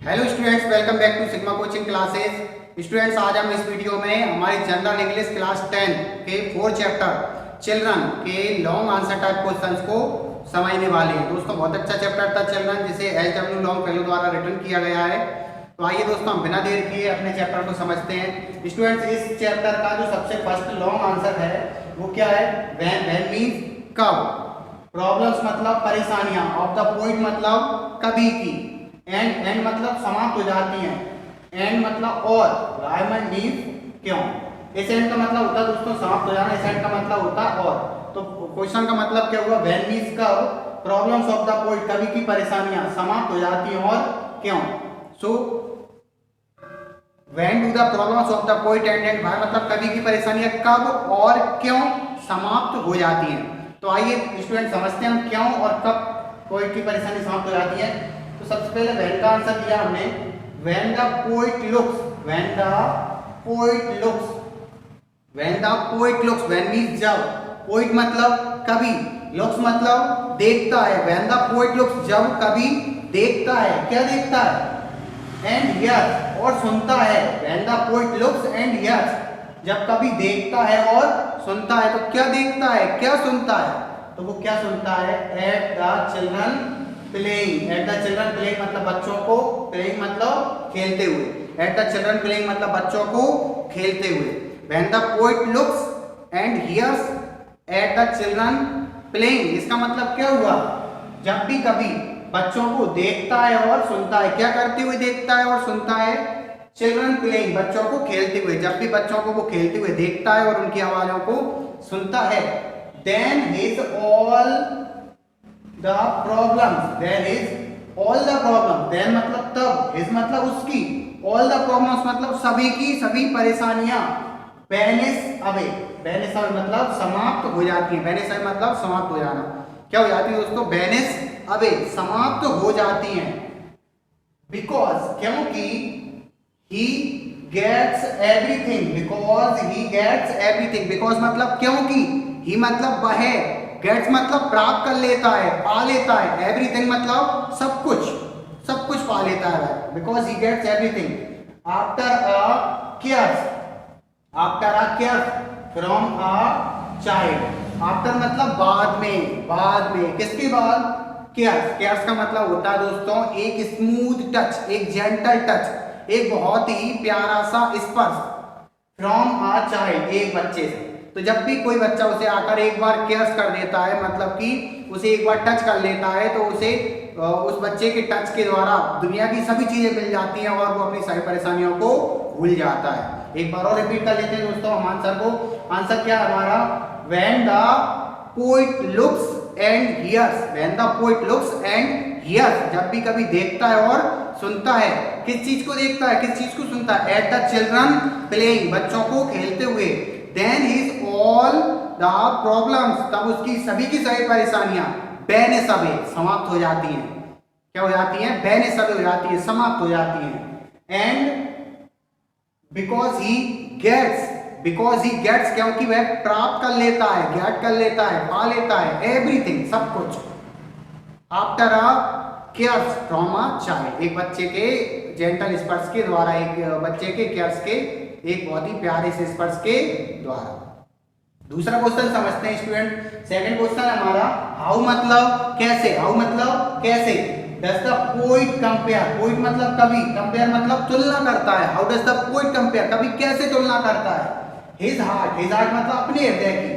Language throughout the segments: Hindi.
Hello students, welcome back to Sigma coaching classes. Students, आज हम इस वीडियो में हमारी जनरल इंग्लिश क्लास 10 के 4 चैप्टर चिल्ड्रन के लॉन्ग आंसर टाइप क्वेश्चंस को समझने वाले हैं। दोस्तों, बहुत अच्छा चैप्टर था चिल्ड्रन, जिसे एचडब्ल्यू लॉन्ग फेलो द्वारा रिटर्न किया गया है। तो आइए दोस्तों, हम बिना देर किए अपने चैप्टर को समझते हैं। स्टूडेंट्स, इस चैप्टर का जो सबसे फर्स्ट लॉन्ग आंसर है वो क्या है? व्हेन मीन्स कब, प्रॉब्लम्स मतलब परेशानियां, ऑफ द पॉइंट मतलब कभी की, एंड मतलब समाप्त हो जाती हैं, एंड मतलब और, रायमंड मीन्स क्यों। इस एंड का मतलब होता है दोस्तों समाप्त हो जाना, इस एंड का मतलब होता है और। तो क्वेश्चन का मतलब क्या हुआ? व्हेन मीन्स कब, प्रॉब्लम्स ऑफ द पॉइंट कभी की परेशानियां समाप्त हो जाती हैं और क्यों। So when do the problems of the point and why मतलब कभी की परेशानियां कब और क्यों समाप्त हो जाती हैं। तो आइए स्टूडेंट समझते हैं हम क्यों और कब पॉइंट की परेशानी समाप्त हो जाती है। तो सबसे पहले व्हेन का आंसर दिया हमने, when the poet looks, when the poet looks, when the poet looks, when means जब, पोएट मतलब कभी, लुक्स मतलब देखता है। व्हेन द पोएट लुक्स, जब कभी देखता है, क्या देखता है? एंड हियर्स, और सुनता है। When the poet looks and hears, जब कभी देखता है और सुनता है। तो क्या देखता है, क्या सुनता है? तो वो क्या सुनता है? Eight the children playing, eight the children playing मतलब बच्चों को, प्लेइंग मतलब खेलते हुए, एट द चिल्ड्रन प्लेइंग मतलब बच्चों को खेलते हुए। When the poet looks and hears at the children playing, इसका मतलब क्या हुआ? जब भी कभी बच्चों को देखता है और सुनता है, क्या करते हुए देखता है और सुनता है? चिल्ड्रन प्लेइंग, बच्चों को खेलते हुए। जब भी बच्चों को वो खेलते हुए देखता है और उनकी आवाजों को सुनता है, then his all the problems, then is all the problem, then मतलब तब, हिज मतलब उसकी, ऑल द प्रॉब्लम्स मतलब सभी की सभी परेशानियां, वैनिश अवे, वैनिश अवे मतलब समाप्त हो जाती है। वैनिश अवे मतलब समाप्त हो जाना। क्या हो जाती है दोस्तों? वैनिश अवे, समाप्त हो जाती हैं। बिकॉज, क्योंकि he gets everything, because he gets everything, because मतलब क्योंकि, he मतलब वह, gets मतलब प्राप्त कर लेता है, पा लेता है, everything मतलब सब कुछ, सब कुछ पा लेता है वह, because he gets everything after a cares, after a cares from a child, after मतलब बाद में, बाद में, किसके बाद? केयर्स, केयर्स का मतलब होता है दोस्तों एक स्मूथ टच, एक जेंटल टच, एक बहुत ही प्यारा सा स्पर्श, फ्रॉम अ चाइल्ड, एक बच्चे से। तो जब भी कोई बच्चा उसे आकर एक बार केयर्स कर देता है, मतलब कि उसे एक बार टच कर लेता है, तो उसे उस बच्चे के टच के द्वारा दुनिया की सभी चीजें मिल जाती हैं और वो अपनी सारी परेशानियों को भूल जाता है। एक बार और रिपीट कर लेते हैं दोस्तों हम आंसर को। आंसर क्या है हमारा? When the poet looks and hears, when the poet looks and hears, जब भी कभी देखता है और सुनता है। किस चीज को देखता है, किस चीज को सुनता है? एट द चिल्ड्रन प्लेइंग, बच्चों को खेलते हुए। Then his all the problems, तब उसकी सभी की सभी परेशानियां, वैनिश अवे, समाप्त हो जाती हैं। क्या हो जाती हैं? वैनिश अवे हो जाती है, समाप्त हो जाती हैं। And because he gets, because he gets, क्योंकि वह प्राप्त कर लेता है, गेट कर लेता है, पा लेता है, एवरीथिंग सब कुछ, after a cares from a child, एक बच्चे के जेंटल स्पर्श के द्वारा, एक बच्चे के केयर्स के, एक बहुत ही प्यारे से स्पर्श के द्वारा। दूसरा क्वेश्चन समझते हैं स्टूडेंट। सेकंड क्वेश्चन है हमारा, हाउ मतलब कैसे, हाउ मतलब कैसे, does the poet compare, poet मतलब कभी, कंपेयर मतलब तुलना करता है। How does the poet compare, कभी कैसे तुलना करता है? हिज हार्ट, हिज हार्ट मतलब अपने हृदय की,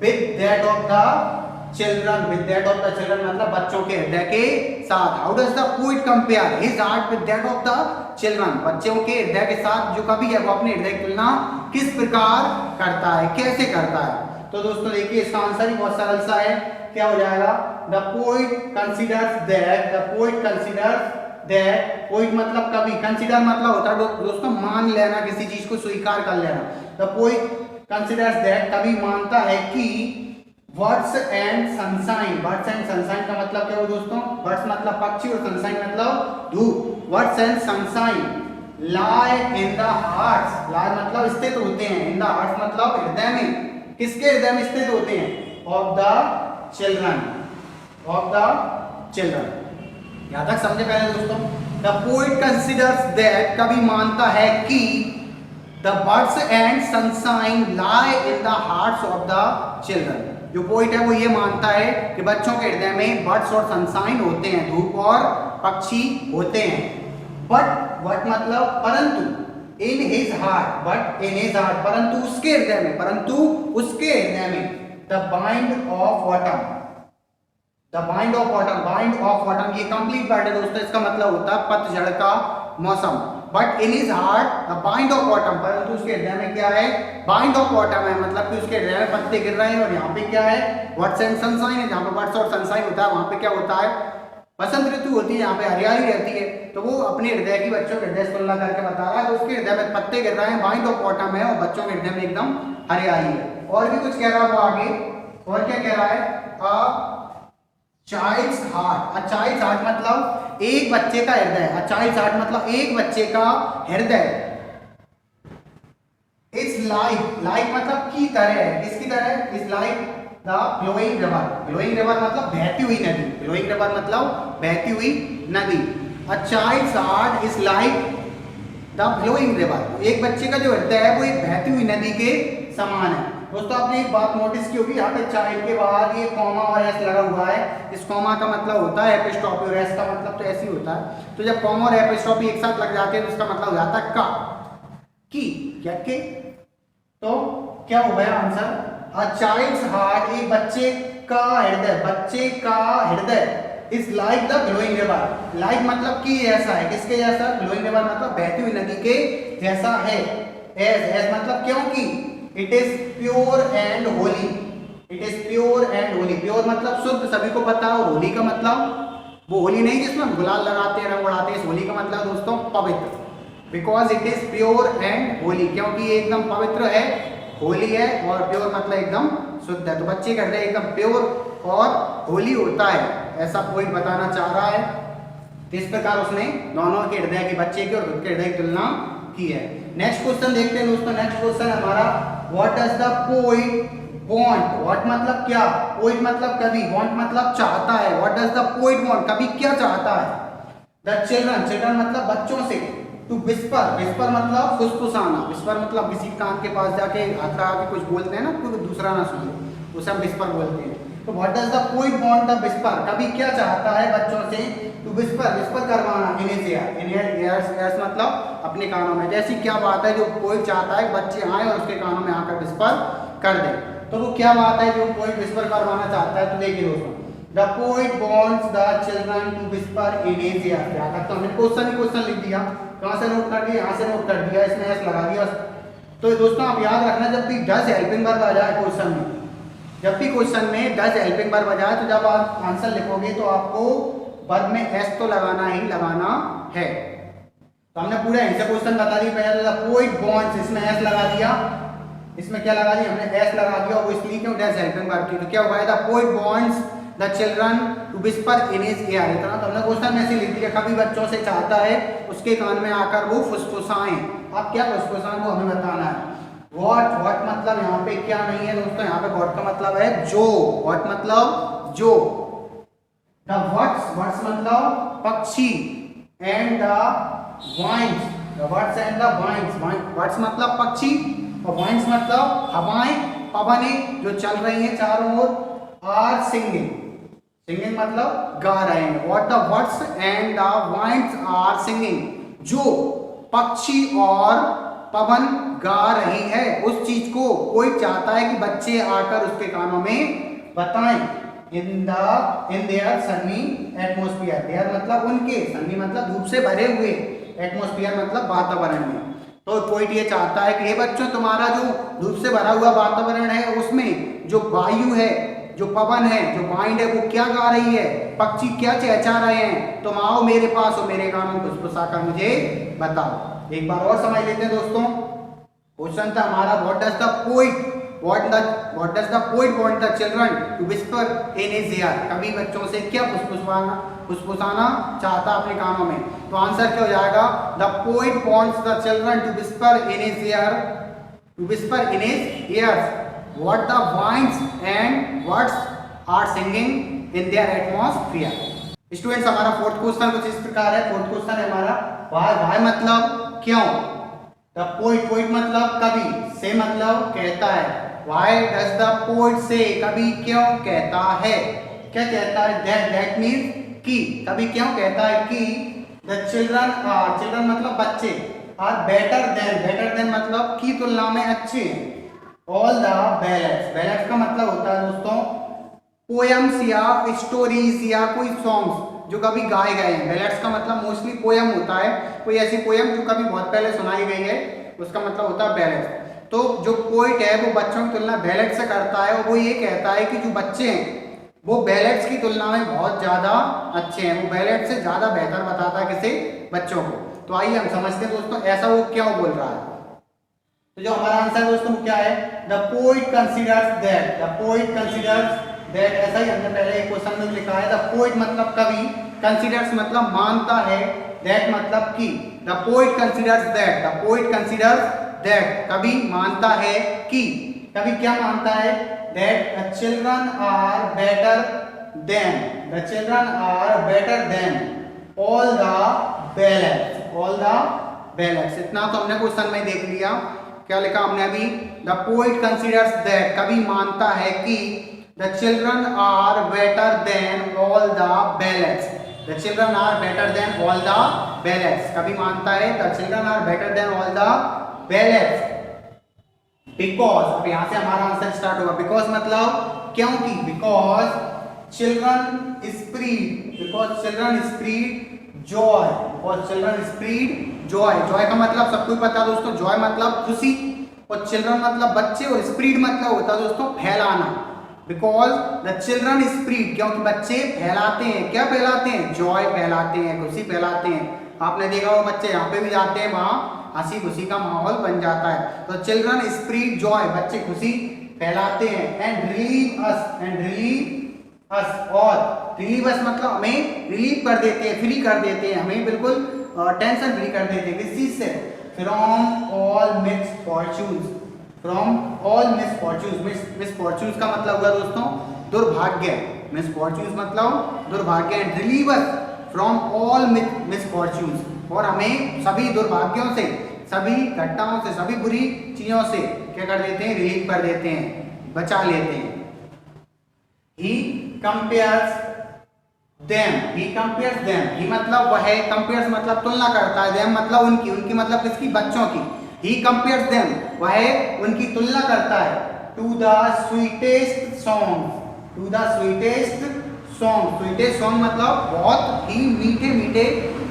with that of the children, with that of the children मतलब बच्चों के हृदय के साथ। How does the poet compare his heart with that of the children, बच्चों के हृदय के साथ जो कभी है वो अपने हृदय की तुलना किस प्रकार करता है, कैसे करता है? तो दोस्तों देखिए, इसका आंसर ही बहुत सरल सा है। क्या हो जाएगा? The poet considers that, the poet considers that, poet मतलब कभी, कंसीडर मतलब होता है दोस्तों मान लेना, किसी चीज को स्वीकार कर लेना। द पोएट कंसीडर्स दैट, कभी मानता है कि birds and sunshine, birds and sunshine का मतलब क्या हो दोस्तों? बर्ड्स मतलब पक्षी और सनशाइन मतलब धूप। Birds and sunshine lie in the hearts, lie मतलब स्थित होते हैं, इन द हार्ट्स मतलब हृदय में, किसके हृदय में स्थित होते हैं? Of the children, of the children. यहां तक समझे पहले दोस्तों? द पोइट कंसिडर्स दैट, कवि मानता है कि the birds and sunshine lie in the hearts of the children. जो पोइट है वो ये मानता है कि बच्चों के हृदय में बर्ड्स और सनशाइन होते हैं, धूप और पक्षी होते हैं। बट मतलब परंतु, in his heart, but in his heart, परंतु उसके हृदय में, परंतु उसके हृदय में the bind of autumn, the bind of autumn, bind of autumn ये कंप्लीट वर्ड है दोस्तों, इसका मतलब होता है पतझड़ का मौसम। But in his heart the bind of autumn, परंतु उसके हृदय में क्या है, बाइंड ऑफ ऑटम है, मतलब कि उसके हृदय में पत्ते गिर रहे हैं। और यहाँ पे क्या है, बर्ड्स एंड सनशाइन है, जहाँ पे बर्ड्स और सनशाइन होता है वहां पे क्या होता है, बसंत ऋतु होती है, यहाँ पे हरियाली रहती है। तो वो अपने हृदय की बच्चों के हृदय से तुलना करके बता रहा है, तो उसके हृदय में पत्ते गिर रहे हैं, बाइंड ऑफ ऑटम है, और बच्चों के हृदय में एकदम हरियाली है। और भी कुछ कह रहा है वो आगे, और क्या कह रहा है, child's heart, a child's heart मतलब एक बच्चे का हृदय, अ चाइल्ड्स हार्ट मतलब एक बच्चे का हृदय। इट्स लाइक, लाइक मतलब की तरह है, किसकी तरह, is like the flowing river, flowing river मतलब बहती हुई नदी, फ्लोइंग रिवर मतलब बहती हुई नदी। A child's heart is like the flowing river, एक बच्चे का जो हृदय है वो एक बहती हुई नदी के समान है। दोस्तों आपने एक बात नोटिस की होगी, यहाँ पे चाइल्ड के बाद ये कॉमा और एस लगा हुआ है। इस कॉमा का मतलब होता है एपिस्ट्रॉफी और एस का मतलब तो ऐसे ही होता है। तो जब कॉमा और एपिस्ट्रॉफी एक साथ लग जाते हैं तो इसका मतलब हो जाता है का, की, क्या के। तो क्या हो गया आंसर, अ चाइल्ड्स हार्ट, एक बच्चे का हृदय, बच्चे का हृदय is like the glowing river, like मतलब कि ऐसा है, किसके जैसा, ग्लोइंग रिवर मतलब बहती हुई नदी के जैसा है। एज मतलब क्योंकि it is pure and Holi, it is pure and Holi, pure मतलब शुद्ध, सभी को पता है, और होली का मतलब वो होली नहीं जिसमें हम गुलाल लगाते हैं, रंग उड़ाते हैं, इस होली का मतलब दोस्तों पवित्र, because it is pure and Holi, क्योंकि ये एकदम पवित्र है, होली है, और प्योर मतलब एकदम शुद्ध है। तो बच्चे का हृदय एकदम प्योर और होली होता है, ऐसा पॉइंट बताना चाह रहा है। तो इस प्रकार उसने दोनों के हृदय के, बच्चे के और खुद के हृदय की तुलना की है। नेक्स्ट क्वेश्चन देखते हैं दोस्तों, नेक्स्ट क्वेश्चन हमारा, what does the poet want, what मतलब क्या, पोइट मतलब कवि, वांट मतलब चाहता है। What does the poet want, कवि क्या चाहता है, द चिल्ड्रन, चिल्ड्रन मतलब बच्चों से, टू विस्पर, विस्पर मतलब फुसफुसाना, विस्पर मतलब किसी कान के पास जाके अतरा के कुछ बोलते हैं ना, कोई दूसरा ना सुने, उसे हम विस्पर बोलते हैं। तो what does the poet want the whisper, कवि क्या चाहता है बच्चों से, टू विस्पर, विस्पर करवाना, इन हिज ईयर, इन ईयर्स, ईयर्स मतलब अपने कानों में। जैसी क्या बात है जो पोइट चाहता है बच्चे आए और उसके कानों में आकर विस्पर कर दे, तो वो क्या बात है जो पोइट विस्पर करवाना चाहता है। तो देखिए दोस्तों, the poet wants the children to whisper in his ear, क्या करता हमने क्वेश्चन ही क्वेश्चन लिख दिया, कहां से नोट कर दिया, यहां से नोट कर दिया, इसमें एस लगा दिया। तो दोस्तों आप याद रखना, जब भी डज हेल्पिंग वर्ब आ जाए क्वेश्चन में, जब भी क्वेश्चन में डज हेल्पिंग वर्ब आ जाए, तो जब आप आंसर लिखोगे तो आपको वर्ब में एस तो लगाना ही लगाना है। तो हमने पूरा ऐसे क्वेश्चन बता दिया, पहले द पोइट वांट्स, इसमें एस लगा दिया, इसमें क्या लगा दिया हमने, एस लगा दिया, और वो इसलिए क्यों, डज हेल्पिंग वर्ब की। तो क्या हुआ है, the poet wants the children to whisper in his ear, इतना तो हमने क्वेश्चन में से लिख दिया, कभी बच्चों से चाहता है उसके कान में आकर वो फुसफुसाएं। अब क्या फुसफुसाएं वो हमें बताना है। व्हाट, व्हाट मतलब यहाँ पे क्या नहीं है दोस्तों, यहाँ पे व्हाट का मतलब है जो, व्हाट मतलब जो। द वर्ड्स, वर्ड्स मतलब पक्षी, and the winds, the birds and the winds, birds मतलब पक्षी और वाइंस मतलब हवाएं, पवनें जो चल रही हैं चारों ओर, आर सिंगिंग, सिंगिंग मतलब गा रहे हैं। What the birds and the winds are singing, जो पक्षी और पवन गा रही है, उस चीज को कोई चाहता है कि बच्चे आकर उसके कानों में बताएं। In their sunny atmosphere, their मतलब उनके, सनी मतलब धूप से भरे हुए, एटमोस्फियर मतलब वातावरण में। तो पोइट ये चाहता है कि हे बच्चों, तुम्हारा जो धूप से भरा हुआ वातावरण है उसमें जो वायु है, जो पवन है, जो वाइंड है, वो क्या गा रही है, पक्षी क्या चहचहा रहे हैं, तुम आओ मेरे पास और मेरे कानों में फुसफुसाकर मुझे बताओ। एक बार और समझ लेते हैं दोस्तों, क्वेश्चन था हमारा, what does the poet what does the poet want the children to whisper in his ear, कभी बच्चों से क्या फुसफुसाना चाहता अपने कानों में। तो आंसर क्या हो जाएगा, the poet wants the children to whisper in his ear, to whisper in his ears what the winds and birds are singing in their atmosphere। Students हमारा फोर्थ क्वेश्चन कुछ इस प्रकार है। फोर्थ क्वेश्चन है हमारा व्हाई। व्हाई मतलब क्यों। द पोइट, पोइट मतलब कवि, से मतलब कहता है। व्हाई डज द पोइट से, कवि क्यों कहता है। क्या कहता है, दैट मीन्स कि, कवि क्यों कहता है कि द चिल्ड्रन आर, चिल्ड्रन मतलब बच्चे, आर बेटर देन मतलब की तुलना में अच्छे हैं। ऑल द बैलेट्स, बैलेट्स का मतलब होता है दोस्तों पोयम्स या स्टोरीज या कोई सॉन्ग्स जो कभी गाए गए हैं। बैलेट्स का मतलब मोस्टली पोयम होता है, कोई ऐसी पोयम जो कभी बहुत पहले सुनाई गई है, उसका मतलब होता है बैलेट्स। तो जो पोइट है वो बच्चों की तुलना बैलेट से करता है और वो ये कहता है कि जो बच्चे हैं वो बैलेट्स की तुलना में बहुत ज़्यादा अच्छे हैं, वो बैलेट से ज़्यादा बेहतर बताता है किसी बच्चों को। तो आइए हम समझते हैं दोस्तों ऐसा वो क्यों बोल रहा है। तो जो हमारा आंसर दोस्तों क्या है, the poet considers that, the poet considers that, ऐसा ही हमने पहले एक क्वेश्चन में लिखा है। द पोइट मतलब कवि, कंसीडर्स मतलब मानता है, दैट मतलब कि। The poet considers that, the poet considers that, कवि मानता है कि, कवि क्या मानता है, that the children are better than, the children are better than all the ballads, all the ballads. इतना तो हमने क्वेश्चन में देख लिया। क्या लिखा हमने अभी, द पोइट कंसीडर्स दैट, कवि मानता है कि the children are better than all the ballads, the children are better than all the ballads, कवि मानता है the children are better than all the ballads. Because, अब यहां से हमारा आंसर स्टार्ट होगा। बिकॉज मतलब क्योंकि, because children spread, because children spread joy, because children spread Joy. Joy का मतलब सबको पता है दोस्तों, जॉय मतलब खुशी, और चिल्ड्रन मतलब बच्चे, और स्प्रीड मतलब होता है दोस्तों फैलाना। बिकॉज द चिल्ड्रन स्प्रीड, क्योंकि बच्चे फैलाते हैं, क्या फैलाते हैं, जॉय फैलाते हैं, खुशी फैलाते हैं। आपने देखा वो बच्चे यहाँ पे भी जाते हैं, वहां हंसी खुशी का माहौल बन जाता है। तो चिल्ड्रन स्प्रीड जॉय, बच्चे खुशी फैलाते हैं। And relieve us, and relieve us, और रिलीव अस मतलब हमें रिलीव कर देते हैं, फ्री कर देते हैं, हमें बिल्कुल टेंशन फ्री कर देते हैं। किस चीज से, from all misfortunes, from all misfortunes. Misfortunes का मतलब हुआ दोस्तों दुर्भाग्य, मिसफॉर्च्यून्स मतलब दुर्भाग्य। And relieve us from all misfortunes, और हमें सभी दुर्भाग्यों से, सभी घटनाओं से, सभी बुरी चीजों से क्या कर देते हैं, रिलीव कर देते हैं, बचा लेते हैं। He compares them, he compares them, he मतलब वह, कंपेयर्स मतलब तुलना करता है, देम मतलब उनकी, उनकी मतलब किसकी, बच्चों की। ही कंपेयर्स देम, वह उनकी तुलना करता है, to the sweetest song, to the sweetest song. Sweetest song मतलब बहुत ही मीठे मीठे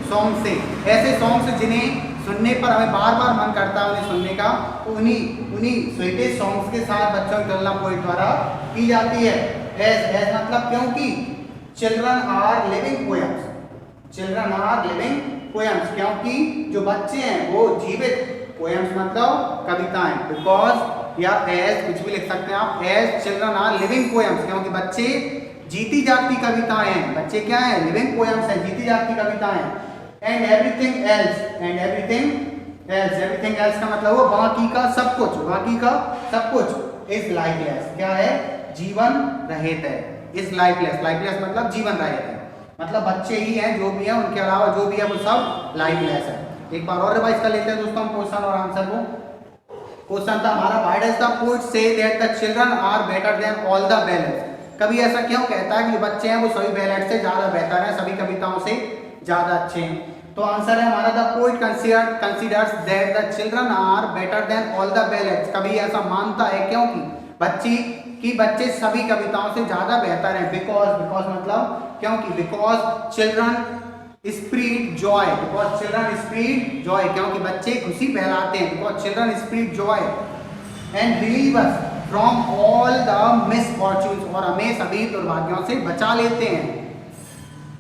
सॉन्ग से, ऐसे सॉन्ग से जिन्हें सुनने पर हमें बार बार मन करता है उन्हें सुनने का। तो उन्हीं स्वीटेस्ट सॉन्ग्स के साथ बच्चों की तुलना पोइट द्वारा की जाती है। एज मतलब क्योंकि children are living poems, children are living poems, क्योंकि जो बच्चे हैं वो जीवित, पोएम्स मतलब कविताएं। बिकॉज या एज कुछ भी लिख सकते हैं आप, as children are living poems, क्योंकि बच्चे जीती जागती कविताएं हैं। बच्चे क्या हैं, लिविंग पोएम्स हैं, जीती जागती कविताएं। And everything else, and everything else, everything else का मतलब वो बाकी का सब कुछ, बाकी का सब कुछ इज लाइफलेस, क्या है, जीवन रहित है। इज लाइफलेस, लाइफलेस मतलब जीवन रहित है, मतलब बच्चे ही हैं जो भी है, उनके अलावा जो भी है वो सब लाइफलेस है। एक बार और रिवाइज कर लेते हैं दोस्तों हम क्वेश्चन और आंसर को। क्वेश्चन था हमारा, why does the poet say that the children are better than all the ballads, कभी ऐसा क्यों कहता है कि जो बच्चे हैं वो सभी बैलेट से ज्यादा बेहतर हैं, सभी कविताओं से ज्यादा अच्छे हैं। तो आंसर है हमारा, the poet considers that the children are better than all the ballads, कभी ऐसा मानता है क्योंकि बच्चे सभी कविताओं से ज्यादा बेहतर हैं। बिकॉज, बिकॉज मतलब क्योंकि, because children spread joy, because children spread joy, क्योंकि बच्चे खुशी फैलाते हैं, because children spread joy. And relieve us from all the misfortunes, और हमें सभी दुर्भाग्यों से बचा लेते हैं।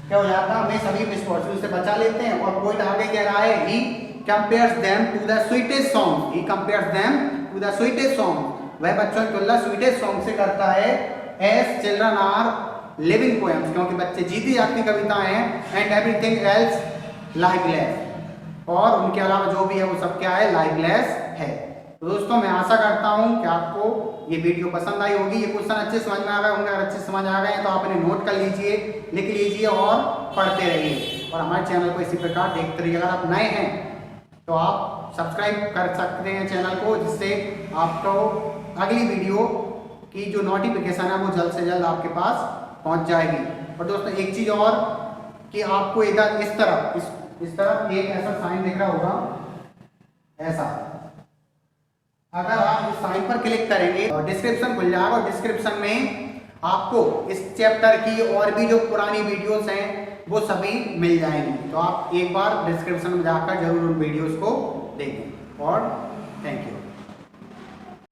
क्या हो जाता है, हमें सभी मिसफॉर्च्यून से बचा लेते हैं। और पोएट आगे कह रहा है, he compares them to the sweetest song, he compares them to the sweetest song, वह बच्चों की तुलना स्वीटेस्ट सॉन्ग से करता है। As children are living poems, क्योंकि बच्चे जीती जागती कविताएं हैं। एंड एवरीथिंग एल्स लाइफलेस, और उनके अलावा जो भी है वो सब क्या है, लाइफलेस है। तो दोस्तों मैं आशा करता हूँ कि आपको ये वीडियो पसंद आई होगी। ये क्वेश्चन अच्छे समझ में आ गए होंगे। अगर अच्छे समझ आ गए हैं तो आप इन्हें नोट कर लीजिए, लिख लीजिए और पढ़ते रहिए। और हमारे चैनल को इसी प्रकार देखते रहिए। अगर आप नए हैं तो आप सब्सक्राइब कर सकते हैं चैनल को, जिससे आपको अगली वीडियो की जो नोटिफिकेशन है वो जल्द से जल्द आपके पास पहुंच जाएगी। और दोस्तों एक चीज़ और कि आपको इधर इस तरफ एक ऐसा साइन दिख रहा होगा, ऐसा। अगर आप इस साइन पर क्लिक करेंगे और डिस्क्रिप्शन खुल जाएगा और डिस्क्रिप्शन में आपको इस चैप्टर की और भी जो पुरानी वीडियोस हैं वो सभी मिल जाएंगी। तो आप एक बार डिस्क्रिप्शन में जाकर जरूर उन वीडियोस को देखें। और थैंक यू।